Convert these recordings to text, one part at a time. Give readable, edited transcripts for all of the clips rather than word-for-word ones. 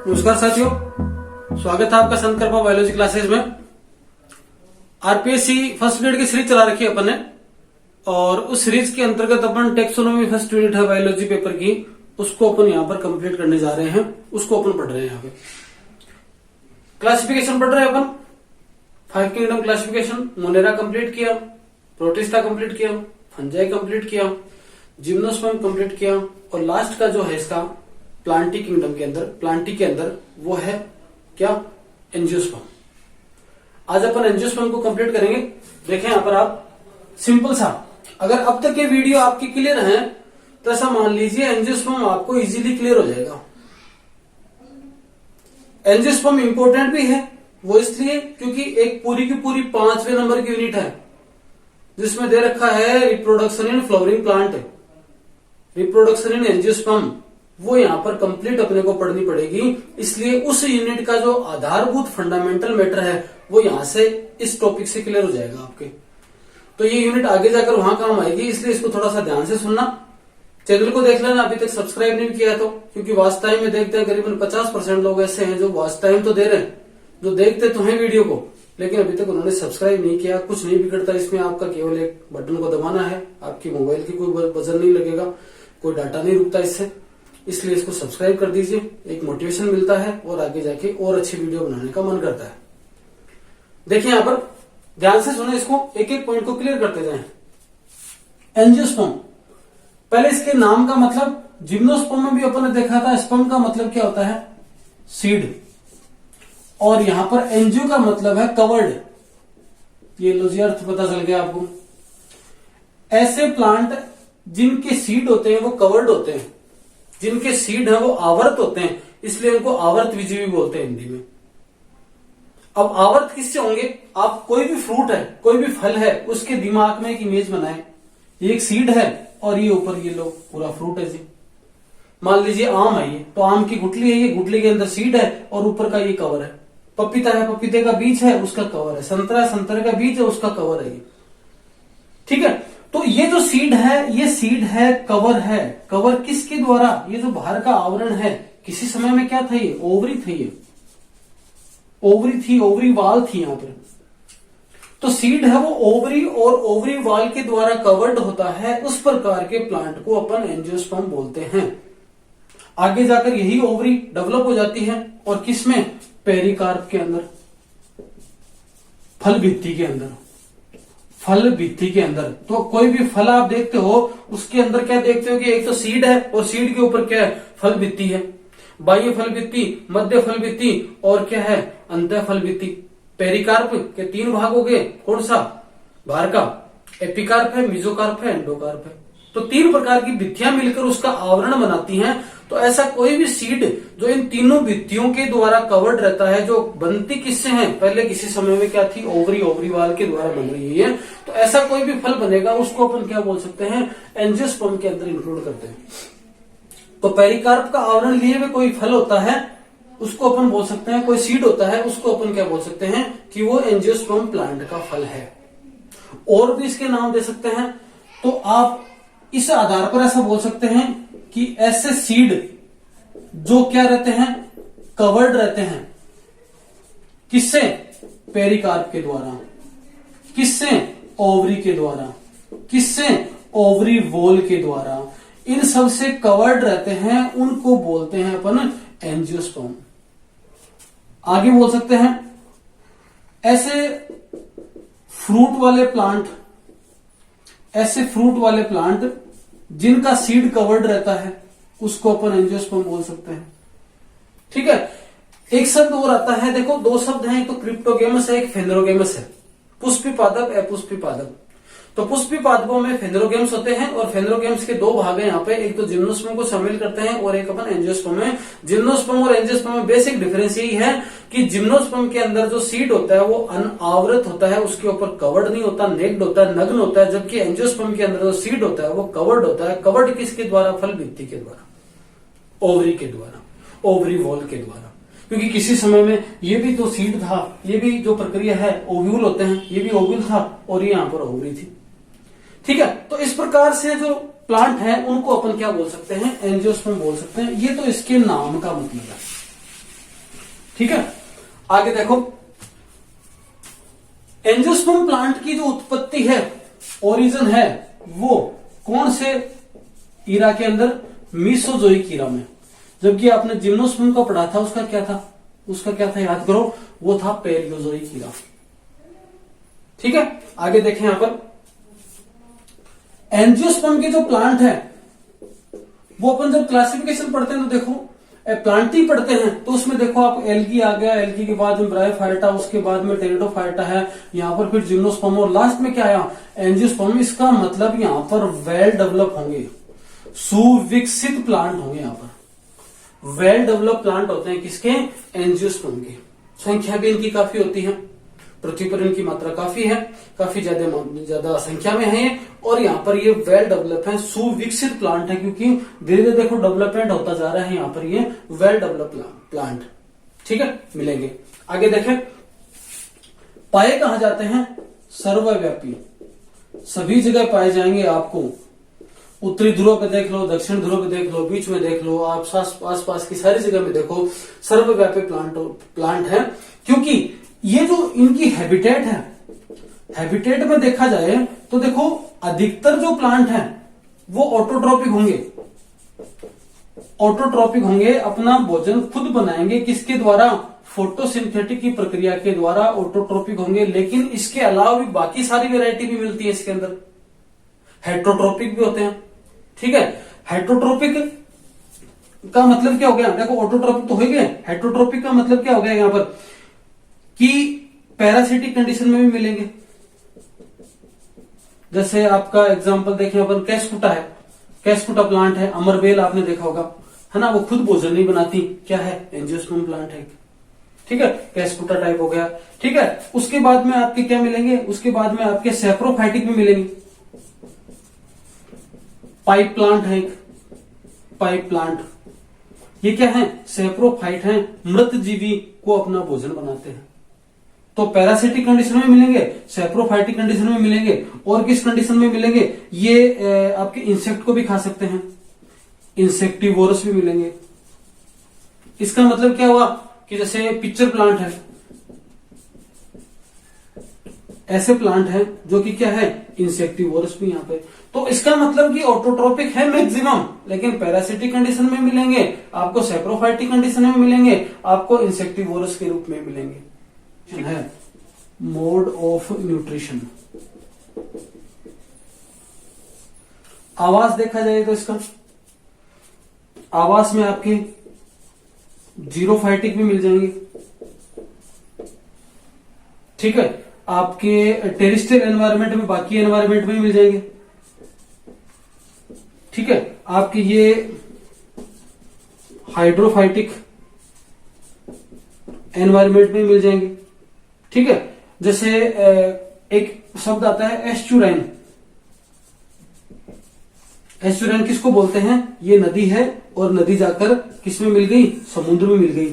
नमस्कार साथियों, स्वागत है आपका संत कृपा बायोलॉजी क्लासेस में। आरपीएससी फर्स्ट ग्रेड की सीरीज चला रखी है अपन ने, और उस सीरीज के अंतर्गत अपन टेक्सोनॉमी फर्स्ट यूनिट है बायोलॉजी पेपर की, उसको अपन यहाँ पर कंप्लीट करने जा रहे हैं। उसको अपन पढ़ रहे हैं। यहाँ पे क्लासिफिकेशन पढ़ रहे हैं अपन। 5 किंगडम क्लासिफिकेशन, मोनेरा कंप्लीट किया, प्रोटिस्टा कंप्लीट किया, फंजाई कंप्लीट किया, जिम्नोस्पर्म कंप्लीट किया, और लास्ट का जो है इसका प्लांटी किंगडम के अंदर, प्लांटी के अंदर वो है क्या, एंजियोस्पर्म। आज अपन एंजियोस्पर्म को कंप्लीट करेंगे। देखें यहाँ पर आप, सिंपल सा, अगर अब तक ये वीडियो आपकी क्लियर है तो ऐसा मान लीजिए एंजियोस्पर्म आपको इजीली क्लियर हो जाएगा। एंजियोस्पर्म इंपॉर्टेंट भी है, वो इसलिए क्योंकि एक पूरी की पूरी 5वें नंबर की यूनिट है जिसमें दे रखा है reproduction in flowering plant, reproduction in angiosperm, वो यहां पर कंप्लीट अपने को पढ़नी पड़ेगी। इसलिए उस यूनिट का जो आधारभूत फंडामेंटल मैटर है वो यहां से इस टॉपिक से क्लियर हो जाएगा आपके। तो ये यूनिट आगे जाकर वहां काम आएगी, इसलिए इसको थोड़ा सा ध्यान से सुनना। चैनल को देख लेना, अभी तक सब्सक्राइब नहीं किया तो, क्योंकि वॉच टाइम में देखते हैं करीबन 50% लोग ऐसे हैं जो वॉच टाइम तो दे रहे हैं, जो देखते तो हैं वीडियो को, लेकिन अभी तक उन्होंने सब्सक्राइब नहीं किया। कुछ नहीं बिगड़ता इसमें, आपका केवल एक बटन को दबाना है, आपकी मोबाइल की कोई वजन नहीं लगेगा, कोई डाटा नहीं रुकता इससे, इसलिए इसको सब्सक्राइब कर दीजिए। एक मोटिवेशन मिलता है और आगे जाके और अच्छी वीडियो बनाने का मन करता है। देखिए यहाँ पर ध्यान से सुने, इसको एक एक पॉइंट को क्लियर करते जाएं। एंजियोस्पर्म, पहले इसके नाम का मतलब, जिम्नोस्पर्म में भी अपन ने देखा था स्पर्म का मतलब क्या होता है, सीड, और यहां पर एंजियो का मतलब है कवर्ड। ये लो जी, अर्थ पता चल गया आपको। ऐसे प्लांट जिनके सीड होते हैं वो कवर्ड होते हैं, जिनके सीड है वो आवर्त होते हैं, इसलिए उनको आवर्त बीज भी बोलते हैं हिंदी में। अब आवर्त किससे होंगे, आप कोई भी फ्रूट है, कोई भी फल है, उसके दिमाग में एक इमेज बनाए, ये एक सीड है और ये ऊपर ये लो पूरा फ्रूट है जी। मान लीजिए आम है, ये तो आम की गुठली है, ये गुठली के अंदर सीड है और ऊपर का ये कवर है। पपीता है, पपीते का बीज है, उसका कवर है। संतरा है, संतरे का बीज है, उसका कवर है ये। ठीक है, तो ये जो सीड है, ये सीड है, कवर है। कवर किसके द्वारा, ये जो बाहर का आवरण है, किसी समय में क्या था, ये ओवरी थी, ये ओवरी थी, ओवरी वाल थी यहां पर। तो सीड है वो ओवरी और ओवरी वाल के द्वारा कवर्ड होता है, उस प्रकार के प्लांट को अपन एंजियोस्पर्म बोलते हैं। आगे जाकर यही ओवरी डेवलप हो जाती है, और किसमें, पेरिकार्प के अंदर, फल भित्ति के अंदर, फल भित्ति के अंदर। तो कोई भी फल आप देखते हो, उसके अंदर क्या देखते हो कि एक तो सीड है और सीड के ऊपर क्या है, फल भित्ति है। बाह्य फल भित्ति, मध्य फल भित्ति, और क्या है, अंतः फल भित्ति। पेरिकार्प के 3 भाग हो गए, कौन सा, बाहर का, एपिकार्प है, मेसोकार्प है, एंडोकार्प है। तो 3 प्रकार की भित्तियां मिलकर उसका आवरण बनाती हैं। तो ऐसा कोई भी सीड जो इन तीनों भित्तियों के द्वारा कवर्ड रहता है, जो बनती किससे है, पहले किसी समय में क्या थी, ओवरी, ओवरीवाल के द्वारा बन रही है। तो ऐसा कोई भी फल बनेगा, उसको अपन क्या बोल सकते हैं, एंजियोस्पर्म के अंदर इंक्लूड करते हैं। तो पेरिकार्प का आवरण लिए हुए कोई फल होता है, उसको अपन बोल सकते हैं, कोई सीड होता है, उसको अपन क्या बोल सकते हैं कि वो एंजियोस्पर्म प्लांट का फल है। और भी इसके नाम दे सकते हैं। तो आप इस आधार पर ऐसा बोल सकते हैं कि ऐसे सीड जो क्या रहते हैं, कवर्ड रहते हैं, किससे, पेरिकार्प के द्वारा, किससे, ओवरी के द्वारा, किससे, ओवरी वॉल के द्वारा, इन सब से कवर्ड रहते हैं, उनको बोलते हैं अपन एंजियोस्पर्म। आगे बोल सकते हैं ऐसे फ्रूट वाले प्लांट, ऐसे फ्रूट वाले प्लांट जिनका सीड कवर्ड रहता है, उसको अपन एंजियोस्पर्म बोल सकते हैं। ठीक है, एक शब्द और आता है, देखो 2 शब्द हैं, एक तो क्रिप्टोगेमस है, एक फेनरोगेमस है। पुष्पी पादप, अपुष्पी पादप। तो पुष्पी पादपों में फेनरोगेम्स होते हैं, और फेनरोगेम्स के 2 भाग हैं यहाँ पे, एक तो जिम्नोस्पर्म को शामिल करते हैं और एक अपन एंजियोस्पर्म में। जिम्नोस्पर्म और एंजियोस्पर्म में बेसिक डिफरेंस यही है कि जिम्नोस्पर्म के अंदर जो सीड होता है वो अनावृत होता है, उसके ऊपर कवर्ड नहीं होता, नेक्ड होता है, नग्न होता है। जबकि एंजियोस्पर्म के अंदर जो सीड होता है वो कवर्ड होता है। कवर्ड किसके द्वारा, फल भित्ति के द्वारा, ओवरी के द्वारा, ओवरी वॉल के द्वारा। क्योंकि किसी समय में ये भी तो सीड था, ये भी जो प्रक्रिया है, ओव्यूल होते हैं, ये भी ओव्यूल था और ये यहां पर ओवरी थी। ठीक है, तो इस प्रकार से जो प्लांट है उनको अपन क्या बोल सकते हैं, एंजियोस्पर्म बोल सकते हैं। ये तो इसके नाम का मतलब है। ठीक है, आगे देखो, एंजियोस्पर्म प्लांट की जो उत्पत्ति है, ओरिजिन है, वो कौन से ईरा के अंदर, मीसोजोइक ईरा में। जबकि आपने जिम्नोस्पर्म का पढ़ा था, उसका क्या था याद करो, वो था पैलियोजोइक ईरा। ठीक है, आगे देखें यहां पर, एंजियोस्पर्म के जो प्लांट है वो अपन जब क्लासिफिकेशन पढ़ते हैं तो देखो प्लांटी पढ़ते हैं, तो उसमें देखो आप एल्गी आ गया, एल्गी के बाद में ब्रायोफाइटा, उसके बाद में टेरिडोफाइटा है, यहाँ पर फिर जिम्नोस्पर्म और लास्ट में क्या आया, एंजियोस्पर्म। इसका मतलब यहाँ पर वेल डेवलप होंगे, सुविकसित प्लांट होंगे। यहाँ पर वेल डेवलप प्लांट होते हैं किसके, एंजियोस्पर्म के। संख्या भी इनकी काफी होती है, पृथ्वी पर इनकी मात्रा काफी है, काफी ज्यादा संख्या में है ये, और यहाँ पर ये वेल डेवलप है, सुविकसित प्लांट है, क्योंकि धीरे धीरे देखो डेवलपमेंट होता जा रहा है यहाँ पर, ये वेल डेवलप प्लांट। ठीक है, मिलेंगे। आगे देखें, पाए कहा जाते हैं, सर्वव्यापी, सभी जगह पाए जाएंगे आपको। उत्तरी ध्रुव पे देख लो, दक्षिण ध्रुव पे देख लो, बीच में देख लो, आप आस पास की सारी जगह में देखो, सर्वव्यापी प्लांट है। क्योंकि ये जो इनकी हैबिटेट है, हैबिटेट में देखा जाए तो देखो अधिकतर जो प्लांट हैं वो ऑटोट्रॉपिक होंगे, अपना भोजन खुद बनाएंगे, किसके द्वारा, फोटोसिंथेटिक की प्रक्रिया के द्वारा ऑटोट्रॉपिक होंगे। लेकिन इसके अलावा भी बाकी सारी वैरायटी भी मिलती है इसके अंदर, हेट्रोट्रॉपिक भी होते हैं। ठीक है, हेट्रोट्रॉपिक का मतलब क्या हो गया, देखो ऑटोट्रॉपिक तो हो गए, हेट्रोट्रॉपिक का मतलब क्या हो गया यहाँ पर, कि पैरासिटिक कंडीशन में भी मिलेंगे। जैसे आपका एग्जांपल देखें अपन, कैस्कुटा है, कैस्कुटा प्लांट है, अमरबेल आपने देखा होगा, है ना, वो खुद भोजन नहीं बनाती, क्या है, एंजियोस्पर्म प्लांट है। ठीक है, कैस्कुटा टाइप हो गया। ठीक है, उसके बाद में आपके क्या मिलेंगे, उसके बाद में आपके सैप्रोफाइटिक भी मिलेंगे। पाइप प्लांट है एक, पाइप प्लांट, ये क्या है, सैप्रोफाइट है, मृत जीवी को अपना भोजन बनाते हैं। तो पैरासिटिक कंडीशन में मिलेंगे, सैप्रोफाइटिक कंडीशन में मिलेंगे, और किस कंडीशन में मिलेंगे, ये आपके इंसेक्ट को भी खा सकते हैं, इंसेक्टिवोरस भी मिलेंगे। इसका मतलब क्या हुआ कि जैसे पिक्चर प्लांट है, ऐसे प्लांट है जो कि क्या है, इंसेक्टिवोरस भी यहाँ पे। तो इसका मतलब कि ऑटोट्रॉपिक है मैक्सिमम, लेकिन पैरासिटिक कंडीशन में मिलेंगे, आपको सैप्रोफाइटिक कंडीशन में मिलेंगे, आपको इंसेक्टिवोरस के रूप में मिलेंगे। है मोड ऑफ न्यूट्रिशन। आवास देखा जाए तो इसका आवास में आपके जीरोफाइटिक भी मिल जाएंगे। ठीक है, आपके टेरिस्ट्रियल एनवायरनमेंट में, बाकी एनवायरनमेंट में मिल जाएंगे। ठीक है, आपके ये हाइड्रोफाइटिक एनवायरनमेंट में मिल जाएंगे। ठीक है, जैसे एक शब्द आता है एस्चुराइन। एस्चुराइन किसको बोलते हैं, ये नदी है, और नदी जाकर किसमें मिल गई, समुद्र में मिल गई।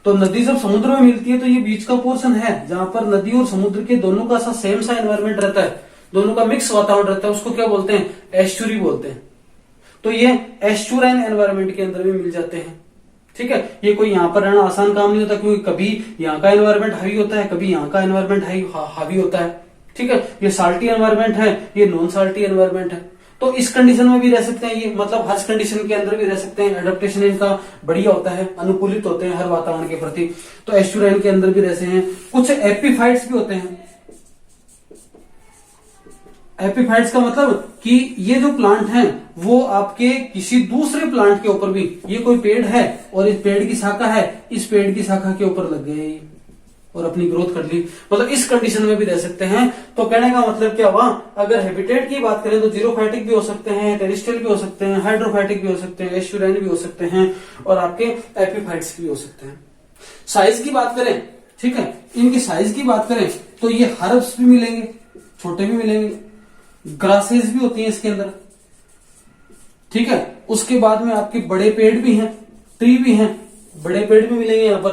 तो नदी जब समुद्र में मिलती है तो ये बीच का पोर्शन है जहां पर नदी और समुद्र के दोनों का सा सेम सा एनवायरनमेंट रहता है, दोनों का मिक्स वातावरण रहता है, उसको क्या बोलते हैं, एस्चुरी बोलते हैं। तो ये एस्चुराइन एनवायरनमेंट के अंदर भी मिल जाते हैं। ठीक है, ये कोई यहाँ पर रहना आसान काम नहीं होता, क्योंकि कभी यहाँ का एनवायरनमेंट हावी होता है, कभी यहाँ का एनवायरनमेंट हावी होता है। ठीक है, ये साल्टी एनवायरनमेंट है, ये नॉन साल्टी एनवायरनमेंट है। तो इस कंडीशन में भी रह सकते हैं ये, मतलब हर कंडीशन के अंदर भी रह सकते हैं। एडेप्टेशन इनका बढ़िया होता है, अनुकूलित होते हैं हर वातावरण के प्रति। तो एस्चुराइन के अंदर भी रहते हैं। कुछ एपिफाइट्स भी होते हैं। एपिफाइट्स का मतलब कि ये जो प्लांट हैं वो आपके किसी दूसरे प्लांट के ऊपर भी, ये कोई पेड़ है और इस पेड़ की शाखा है, इस पेड़ की शाखा के ऊपर लग गए और अपनी ग्रोथ कर ली, मतलब इस कंडीशन में भी रह सकते हैं। तो कहने का मतलब क्या हुआ, अगर हैबिटेट की बात करें तो जीरोफाइटिक भी हो सकते हैं, टेरिस्ट्रियल भी हो सकते हैं, हाइड्रोफाइटिक भी हो सकते हैं, एस्चुराइन भी हो सकते हैं, और आपके एपिफाइट्स भी हो सकते हैं। साइज की बात करें, ठीक है, इनकी साइज की बात करें तो ये हर्ब्स भी मिलेंगे, छोटे भी मिलेंगे, ग्रासेस भी होती हैं इसके अंदर। ठीक है, उसके बाद में आपके बड़े पेड़ भी हैं, ट्री भी हैं, बड़े पेड़ भी मिलेंगे यहाँ पर।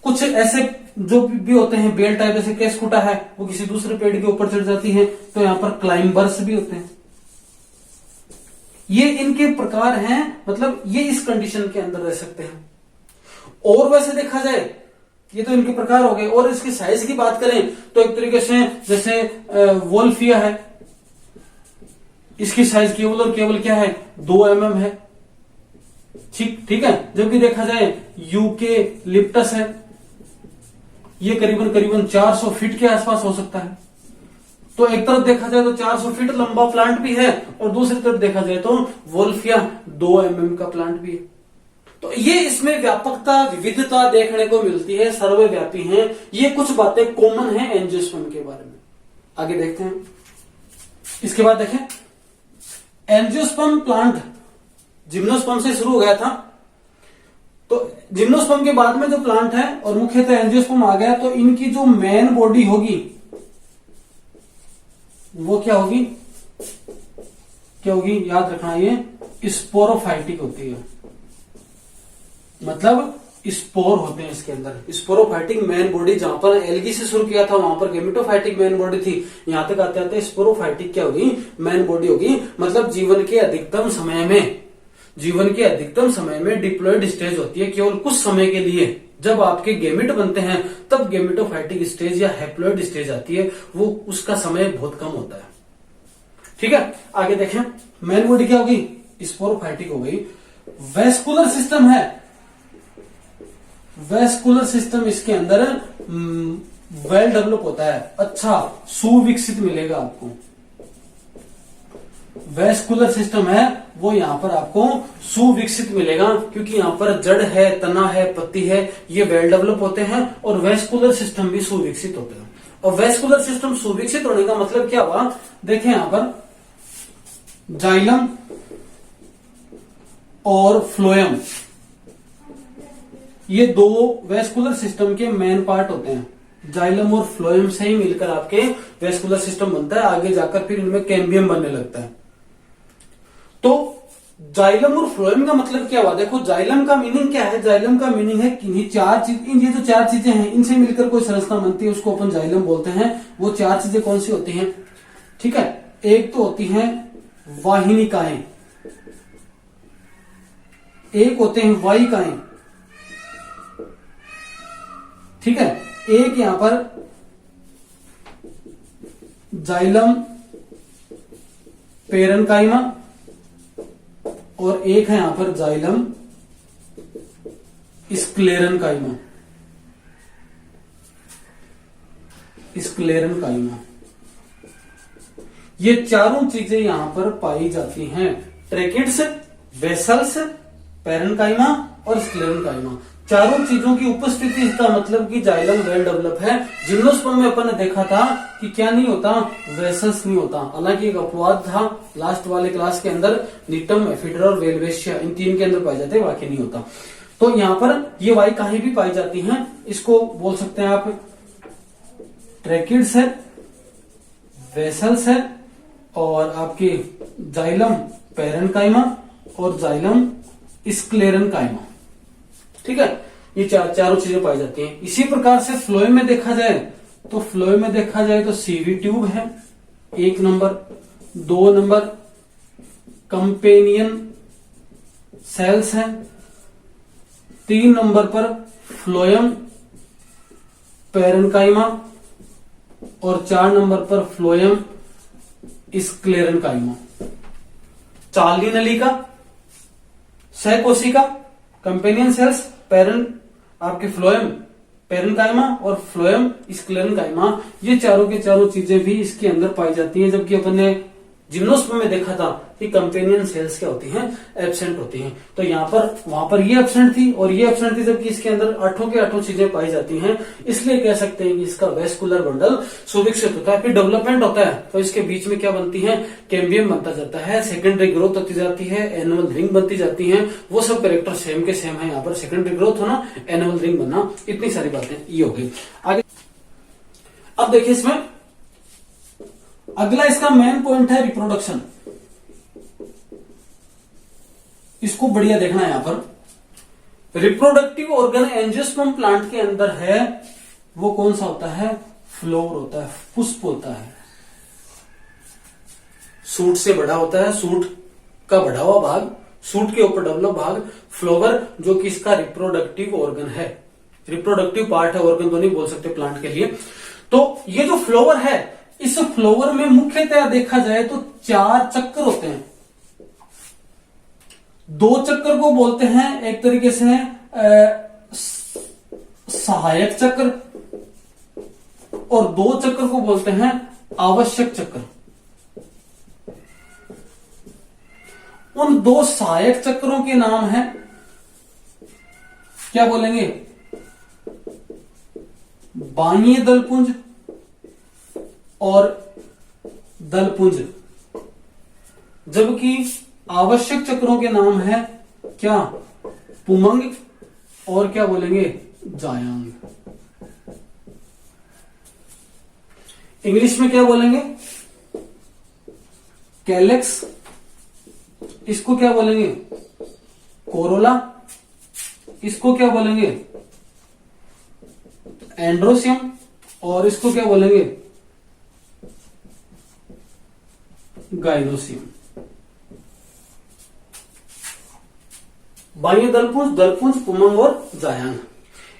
कुछ ऐसे जो भी होते हैं बेल टाइप, जैसे कैस्कुटा है वो किसी दूसरे पेड़ के ऊपर चढ़ जाती है, तो यहाँ पर क्लाइंबर्स भी होते हैं। ये इनके प्रकार हैं, मतलब ये इस कंडीशन के अंदर रह सकते हैं। और वैसे देखा जाए ये तो इनके प्रकार हो गए। और इसकी साइज की बात करें तो एक तरीके से जैसे वोल्फिया है, इसकी साइज केवल और केवल क्या है 2 mm है। ठीक है। जबकि देखा जाए यूके लिप्टस है, ये करीबन करीबन 400 फीट के आसपास हो सकता है। तो एक तरफ देखा जाए तो 400 फीट लंबा प्लांट भी है और दूसरी तरफ देखा जाए तो वोल्फिया 2 mm का प्लांट भी है। तो ये इसमें व्यापकता विविधता देखने को मिलती है, सर्वव्यापी है। ये कुछ बातें कॉमन है एंजियोस्पर्म के बारे में। आगे देखते हैं। इसके बाद देखें एंजियोस्पर्म प्लांट जिम्नोस्पर्म से शुरू हो गया था। तो जिम्नोस्पर्म के बाद में जो प्लांट है और मुख्यतः एंजियोस्पर्म आ गया, तो इनकी जो मेन बॉडी होगी वो क्या होगी, याद रखना, ये स्पोरोफाइटिक होती है। मतलब स्पोर होते हैं इसके अंदर। स्पोरोफाइटिक मेन बॉडी, जहां पर एल्गी से शुरू किया था वहां पर गेमेटोफाइटिक मेन बॉडी थी, यहां तक आते आते स्पोरोफाइटिक क्या होगी, मेन बॉडी होगी। मतलब जीवन के अधिकतम समय में डिप्लॉयड स्टेज होती है केवल कुछ समय के लिए। जब आपके गेमिट बनते हैं तब गेमेटोफाइटिक स्टेज या हैप्लॉयड स्टेज आती है, वो उसका समय बहुत कम होता है। ठीक है। आगे देखें मेन बॉडी क्या होगी, स्पोरोफाइटिक हो गई। वेस्कुलर सिस्टम है, वेस्कुलर सिस्टम इसके अंदर वेल डेवलप होता है, अच्छा सुविकसित मिलेगा आपको। वेस्कुलर सिस्टम है वो यहां पर आपको सुविकसित मिलेगा, क्योंकि यहां पर जड़ है, तना है, पत्ती है, ये वेल डेवलप होते हैं और वेस्कुलर सिस्टम भी सुविकसित होते हैं। और वेस्कुलर सिस्टम सुविकसित होने का मतलब क्या हुआ, देखें यहां पर जाइलम और फ्लोएम, ये दो वेस्कुलर सिस्टम के मेन पार्ट होते हैं। जाइलम और फ्लोएम से ही मिलकर आपके वेस्कुलर सिस्टम बनता है। आगे जाकर फिर इनमें कैम्बियम बनने लगता है। तो जाइलम और फ्लोएम का मतलब क्या हुआ, देखो जाइलम का मीनिंग क्या है। जाइलम का मीनिंग है कि ये जो चार चीजें हैं इनसे मिलकर कोई संरचना बनती है, उसको अपन जाइलम बोलते हैं। वो चार चीजें कौन सी होती हैं, ठीक है। एक तो होती हैं वाहिनिकाएं, एक होते हैं वाहिकाएं, ठीक है। एक यहां पर जाइलम पेरेन्काइमा और एक है यहां पर जाइलम स्क्लेरेन्काइमा। ये चारों चीजें यहां पर पाई जाती हैं। ट्रेकिड्स, वेसल्स, पेरेन्काइमा और स्क्लेरेन्काइमा, चारों चीजों की उपस्थिति इसका मतलब कि जाइलम वेल डेवलप है। जिम्नोस्पर्म में अपन ने देखा था कि क्या नहीं होता, वेसल्स नहीं होता। हालांकि एक अपवाद था लास्ट वाले क्लास के अंदर, निटम, एफिडरा और वेलवेशिया, इन तीन के अंदर पाए जाते हैं, बाकी नहीं होता। तो यहां पर ये वाहिकाएं भी पाई जाती हैं। इसको बोल सकते हैं आप ट्रेकिड्स है, वेसल्स है और आपके जाइलम पेरेन्काइमा और जाइलम स्क्लेरेन्काइमा, ठीक है। ये चारों चीजें पाई जाती हैं। इसी प्रकार से फ्लोएम में देखा जाए तो सीवी ट्यूब है 1 नंबर, 2 नंबर कंपेनियन सेल्स है, 3 नंबर पर फ्लोएम पेरेन्काइमा और 4 नंबर पर फ्लोएम स्क्लेरेन्काइमा। चार्ली नली का, सहकोशिका, कंपेनियन सेल्स, आपके फ्लोएम पेरेन्काइमा और फ्लोएम स्क्लेरेन्काइमा, ये चारों के चारों चीजें भी इसके अंदर पाई जाती हैं। जबकि अपन ने जिम्नोस्पर्म में देखा था कि कंपेनियन सेल्स क्या होती हैं, एब्सेंट होती हैं। तो यहाँ पर वहां पर ये एब्सेंट थी और ये एब्सेंट थी, जबकि इसके अंदर 8 के 8 चीजें पाई जाती हैं। इसलिए कह सकते हैं कि इसका वेस्कुलर बंडल सुविकसित होता है। फिर डेवलपमेंट होता है तो इसके बीच में क्या बनती है, कैम्बियम बनता जाता है, सेकेंडरी ग्रोथ होती जाती है, एनुअल रिंग बनती जाती है। वो सब कैरेक्टर सेम के सेम है। यहाँ पर सेकेंडरी ग्रोथ होना, एनुअल रिंग बनना, इतनी सारी बातें ये हो गई। आगे अब देखिए इसमें अगला इसका मेन पॉइंट है रिप्रोडक्शन। इसको बढ़िया देखना है। यहां पर रिप्रोडक्टिव ऑर्गन एंजियोस्पर्म प्लांट के अंदर है, वो कौन सा होता है, फ्लोर होता है, पुष्प होता है। सूट से बड़ा होता है, सूट का बढ़ा हुआ भाग, सूट के ऊपर डेवलप भाग फ्लोवर, जो कि इसका रिप्रोडक्टिव ऑर्गन है। रिप्रोडक्टिव पार्ट है, ऑर्गन तो नहीं बोल सकते प्लांट के लिए। तो ये जो फ्लावर है, इस फ्लावर में मुख्यतः देखा जाए तो 4 चक्कर होते हैं। 2 चक्कर को बोलते हैं एक तरीके से सहायक चक्र, और 2 चक्कर को बोलते हैं आवश्यक चक्र। उन 2 सहायक चक्रों के नाम है, क्या बोलेंगे, बाह्य दलपुंज और दलपुंज, जबकि आवश्यक चक्रों के नाम है क्या, पुमंग और क्या बोलेंगे, जायांग। इंग्लिश में क्या बोलेंगे, कैलेक्स, इसको क्या बोलेंगे, कोरोला, इसको क्या बोलेंगे, एंड्रोसियम, और इसको क्या बोलेंगे, गाइनोसियम। बाह्य दलपुंज, दलपुंज, पुमंग और जायांग,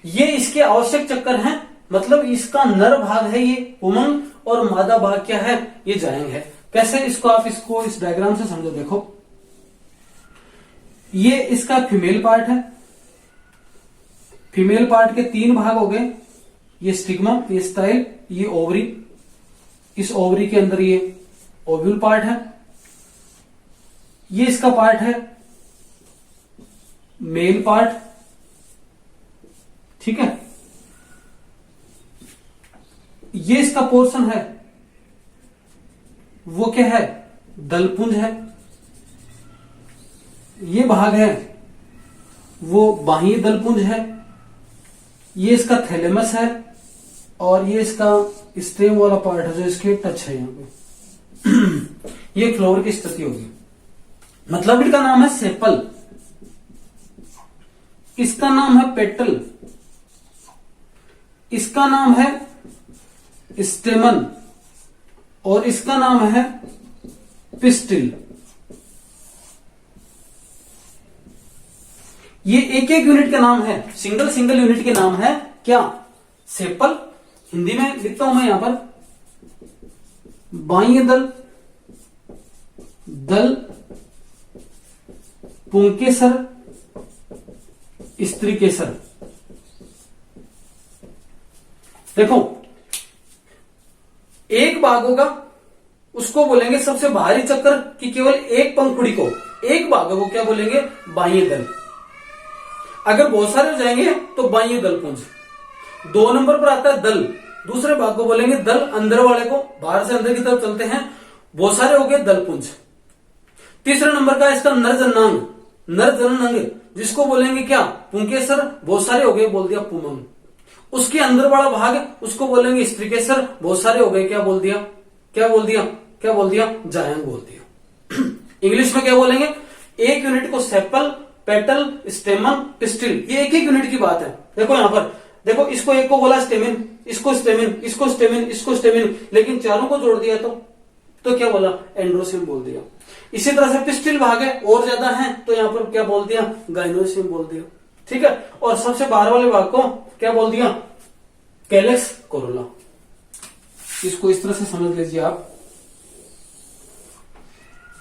ये इसके आवश्यक चक्कर हैं। मतलब इसका नर भाग है ये पुमंग, और मादा भाग क्या है, ये जायांग है। कैसे, इसको आप इसको इस डायग्राम से समझो। देखो, ये इसका फीमेल पार्ट है। फीमेल पार्ट के 3 भाग हो गए, ये स्टिग्मा, ये स्टाइल, ये ओवरी। इस ओवरी के अंदर ये ओव्यूल पार्ट है। ये इसका पार्ट है मेल पार्ट, ठीक है। ये इसका पोर्शन है, वो क्या है, दलपुंज है। ये भाग है वो बाह्य दलपुंज है। ये इसका थैलेमस है, और ये इसका स्टेम वाला पार्ट है जो इसके टच है यहां पे। ये फ्लावर की स्थिति होगी। मतलब इनका नाम है सेपल, इसका नाम है पेटल, इसका नाम है स्टेमन, और इसका नाम है पिस्टिल। ये एक एक यूनिट का नाम है, सिंगल सिंगल यूनिट के नाम है क्या, सेपल। हिंदी में लिखता हूं मैं यहां पर, बाह्य दल, दल, पुंकेसर, स्त्री केसर। देखो, एक भाग होगा उसको बोलेंगे सबसे बाहरी चक्कर की केवल एक पंखुड़ी को, एक भाग को क्या बोलेंगे, बाह्य दल। अगर बहुत सारे हो जाएंगे तो बाह्य दलपुंज। 2 नंबर पर आता है दल, दूसरे भाग को बोलेंगे दल, अंदर वाले को, बाहर से अंदर की तरफ चलते हैं, बहुत सारे हो गए दलपुंज। तीसरे नंबर का इसका नरजननांग, नरजननांग जिसको बोलेंगे क्या, पुंकेसर, बहुत सारे हो गए, बोल दिया पुमंग। उसके अंदर वाला भाग उसको बोलेंगे स्त्रीकेसर, बहुत सारे हो गए, क्या बोल दिया, क्या बोल दिया, क्या बोल दिया, जायांग बोल दिया। इंग्लिश में क्या बोलेंगे, एक यूनिट को सेपल, पेटल, स्टेमन, पिस्टिल, ये एक एक यूनिट की बात है। देखो यहां पर, देखो इसको एक को बोला स्टेमिन, इसको स्टेमिन, इसको स्टेमिन, इसको स्टेमिन, लेकिन चारों को जोड़ दिया तो क्या बोला, एंड्रोसियम बोल दिया। इसी तरह से पिस्टिल भाग है और ज्यादा है तो यहां पर क्या बोल दिया, गाइनोसियम बोल दिया, ठीक है। और सबसे बाहर वाले भाग को क्या बोल दिया, कैलेक्स कोरोला। इसको इस तरह से समझ लीजिए आप,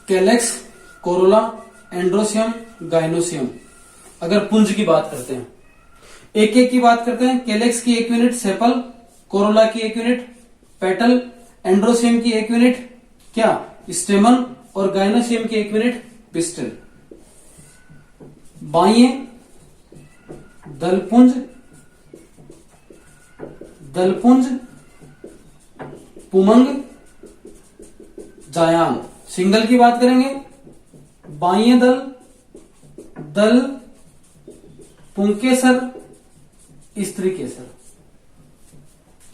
कैलेक्स, कोरोला, एंड्रोसियम, गाइनोसियम। अगर पुंज की बात करते हैं, एक एक की बात करते हैं, कैलेक्स की 1 यूनिट सेपल, कोरोला की 1 यूनिट पेटल, एंड्रोसियम की 1 यूनिट क्या, स्टेमन, और गाइनोसियम की 1 यूनिट पिस्टल। बाह्य दलपुंज, दलपुंज, पुमंग, जायांग। सिंगल की बात करेंगे, बाह्य दल, दल, पुंकेसर, स्त्री केसर,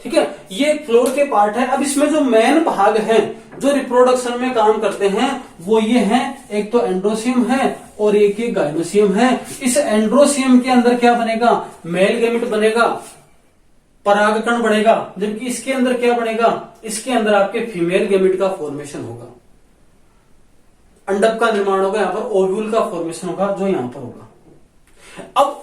ठीक है। ये फ्लोर के पार्ट है। अब इसमें जो मेन भाग हैं जो रिप्रोडक्शन में काम करते हैं वो ये हैं, एक तो एंड्रोसियम है और एक ये गाइनोसियम है। इस एंड्रोसियम के अंदर क्या बनेगा, मेल गैमेट बनेगा, परागकण बढ़ेगा, जबकि इसके अंदर क्या बनेगा, इसके अंदर आपके फीमेल गैमेट का फॉर्मेशन होगा, अंडक का निर्माण होगा, यहां पर ओव्यूल का फॉर्मेशन होगा जो यहां पर होगा। अब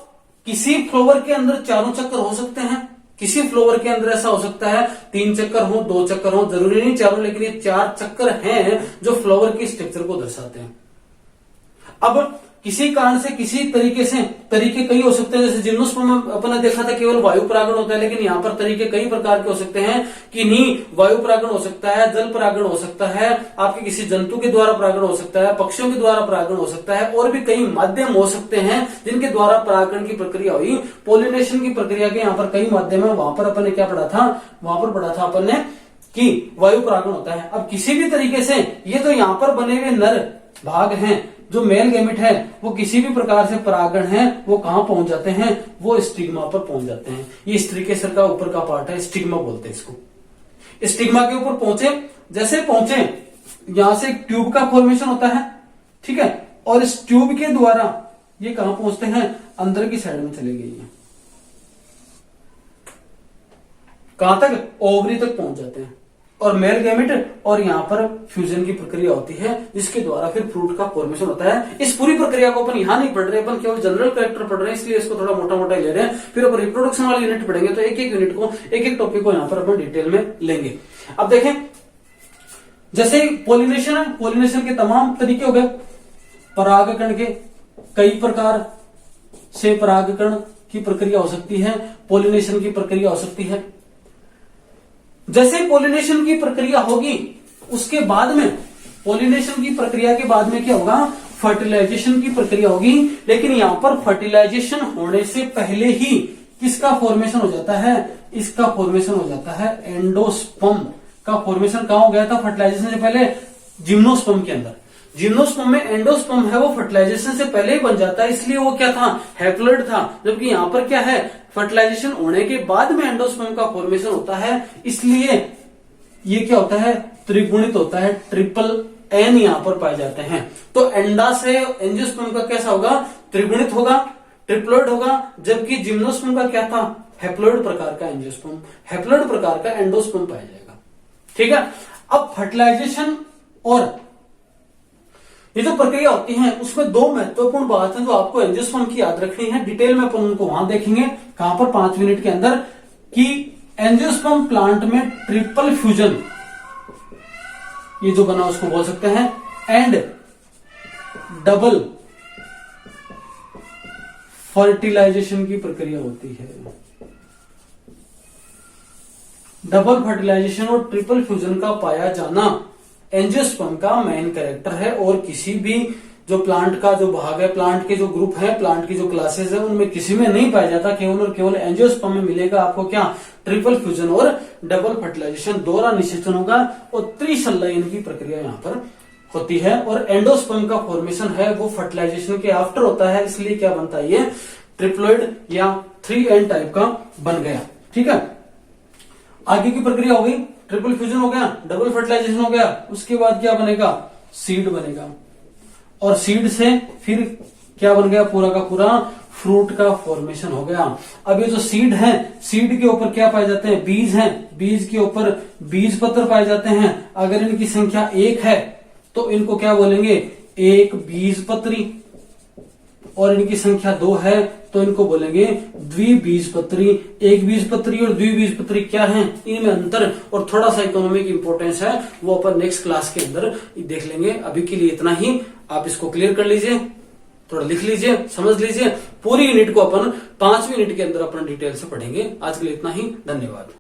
किसी फ्लावर के अंदर चारों चक्कर हो सकते हैं, किसी फ्लावर के अंदर ऐसा हो सकता है 3 चक्कर हो, 2 चक्कर हो, जरूरी नहीं चारों, लेकिन ये 4 चक्कर हैं जो फ्लावर की स्ट्रक्चर को दर्शाते हैं। अब किसी कारण से किसी तरीके कई हो सकते हैं, जैसे जिम्नोस्पर्म में अपन ने देखा था केवल वायु परागण होता है, लेकिन यहाँ पर तरीके कई प्रकार के हो सकते हैं कि नहीं, वायु परागण हो सकता है, जल परागण हो सकता है, आपके किसी जंतु के द्वारा परागण हो सकता है, पक्षियों के द्वारा परागण हो सकता है, और भी कई माध्यम हो सकते हैं जिनके द्वारा परागण की प्रक्रिया हुई। पोलिनेशन की प्रक्रिया के यहाँ पर कई माध्यम है, वहां पर अपन ने क्या पढ़ा था, वहां पर पढ़ा था अपन ने कि वायु परागण होता है। अब किसी भी तरीके से ये तो यहाँ पर बने हुए नर भाग हैं, जो मेल गैमेट है, वो किसी भी प्रकार से परागण है वो कहां पहुंच जाते हैं, वो स्टिग्मा पर पहुंच जाते हैं। ये स्त्रीकेसर का ऊपर का पार्ट है, स्टिग्मा बोलते हैं इसको। स्टिग्मा के ऊपर पहुंचे, जैसे पहुंचे यहां से एक ट्यूब का फॉर्मेशन होता है, ठीक है, और इस ट्यूब के द्वारा ये कहां पहुंचते हैं, अंदर की साइड में चले गई है, कहां तक, ओवरी तक पहुंच जाते हैं, और मेल गैमेट, और यहां पर फ्यूजन की प्रक्रिया होती है जिसके द्वारा फिर फ्रूट का फॉर्मेशन होता है। इस पूरी प्रक्रिया को अपन यहां नहीं पढ़ रहे, अपन केवल जनरल कैरेक्टर पढ़ रहे हैं, इसलिए इसको थोड़ा मोटा मोटा ले रहे हैं। फिर अपन रिप्रोडक्शन वाली यूनिट पढ़ेंगे तो एक एक यूनिट को, एक एक टॉपिक को यहां पर अपन डिटेल में लेंगे। अब देखें, जैसे पोलिनेशन है, पोलिनेशन के तमाम तरीके हो गए, परागकण के कई प्रकार से परागकण की प्रक्रिया हो सकती है, पोलिनेशन की प्रक्रिया हो सकती है। जैसे पोलिनेशन की प्रक्रिया होगी उसके बाद में, पोलिनेशन की प्रक्रिया के बाद में क्या होगा, फर्टिलाइजेशन की प्रक्रिया होगी। लेकिन यहां पर फर्टिलाइजेशन होने से पहले ही किसका फॉर्मेशन हो जाता है, इसका फॉर्मेशन हो जाता है, एंडोस्पर्म का फॉर्मेशन कहां हो गया था फर्टिलाइजेशन से पहले, जिम्नोस्पर्म के अंदर। जिम्नोस्पर्म में एंडोस्पर्म है वो फर्टिलाइजेशन से पहले ही बन जाता है, इसलिए वो क्या था, हैप्लॉइड था। जबकि यहां पर क्या है, फर्टिलाइजेशन होने के बाद में एंडोस्पर्म का फॉर्मेशन होता है, इसलिए ये क्या होता है, त्रिगुणित होता है, ट्रिपल एन यहां पर पाए जाते हैं। तो एंडा से एंजियोस्पर्म का कैसा होगा, त्रिगुणित होगा, ट्रिप्लॉइड होगा। जबकि जिम्नोस्पर्म का क्या था, हैप्लॉइड प्रकार का एंजियोस्पर्म, हैप्लॉइड प्रकार का एंडोस्पर्म पाया जाएगा। ठीक है, अब फर्टिलाइजेशन और ये जो प्रक्रिया होती है उसमें 2 महत्वपूर्ण बात है जो आपको एंजियोस्पर्म की याद रखनी है। डिटेल में अपन उनको वहां देखेंगे, कहां पर, 5 मिनट के अंदर, कि एंजियोस्पर्म प्लांट में ट्रिपल फ्यूजन, ये जो बना उसको बोल सकते हैं, एंड डबल फर्टिलाइजेशन की प्रक्रिया होती है। डबल फर्टिलाइजेशन और ट्रिपल फ्यूजन का पाया जाना एंजियोस्पर्म का मेन कैरेक्टर है। और किसी भी जो प्लांट का जो भाग है, प्लांट के जो ग्रुप है, प्लांट की जो क्लासेस है, उनमें किसी में नहीं पाया जाता, केवल और केवल एंजियोस्पर्म में मिलेगा आपको क्या, ट्रिपल फ्यूजन और डबल फर्टिलाइजेशन, दोहरा निषेचन होगा और त्रिसंलयन की प्रक्रिया यहाँ पर होती है। और एंडोस्पर्म का फॉर्मेशन है वो फर्टिलाइजेशन के आफ्टर होता है, इसलिए क्या बनता है, ये ट्रिप्लॉइड या 3N टाइप का बन गया। ठीक है, आगे की प्रक्रिया हो गई, ट्रिपल फ्यूजन हो गया, डबल फर्टिलाइजेशन हो गया, उसके बाद क्या बनेगा, सीड बनेगा, और सीड से फिर क्या बन गया, पूरा का पूरा फ्रूट का फॉर्मेशन हो गया। अब ये जो सीड है, सीड के ऊपर क्या पाए जाते हैं, बीज हैं, बीज के ऊपर बीज पत्र पाए जाते हैं। अगर इनकी संख्या 1 है तो इनको क्या बोलेंगे, एक बीज पत्री, और इनकी संख्या 2 है तो इनको बोलेंगे द्विबीजपत्री। एक बीजपत्री और द्विबीजपत्री क्या है, इनमें अंतर और थोड़ा सा इकोनॉमिक इंपोर्टेंस है, वो अपन नेक्स्ट क्लास के अंदर देख लेंगे। अभी के लिए इतना ही, आप इसको क्लियर कर लीजिए, थोड़ा लिख लीजिए, समझ लीजिए। पूरी यूनिट को अपन 5वीं यूनिट के अंदर अपन डिटेल से पढ़ेंगे। आज के लिए इतना ही, धन्यवाद।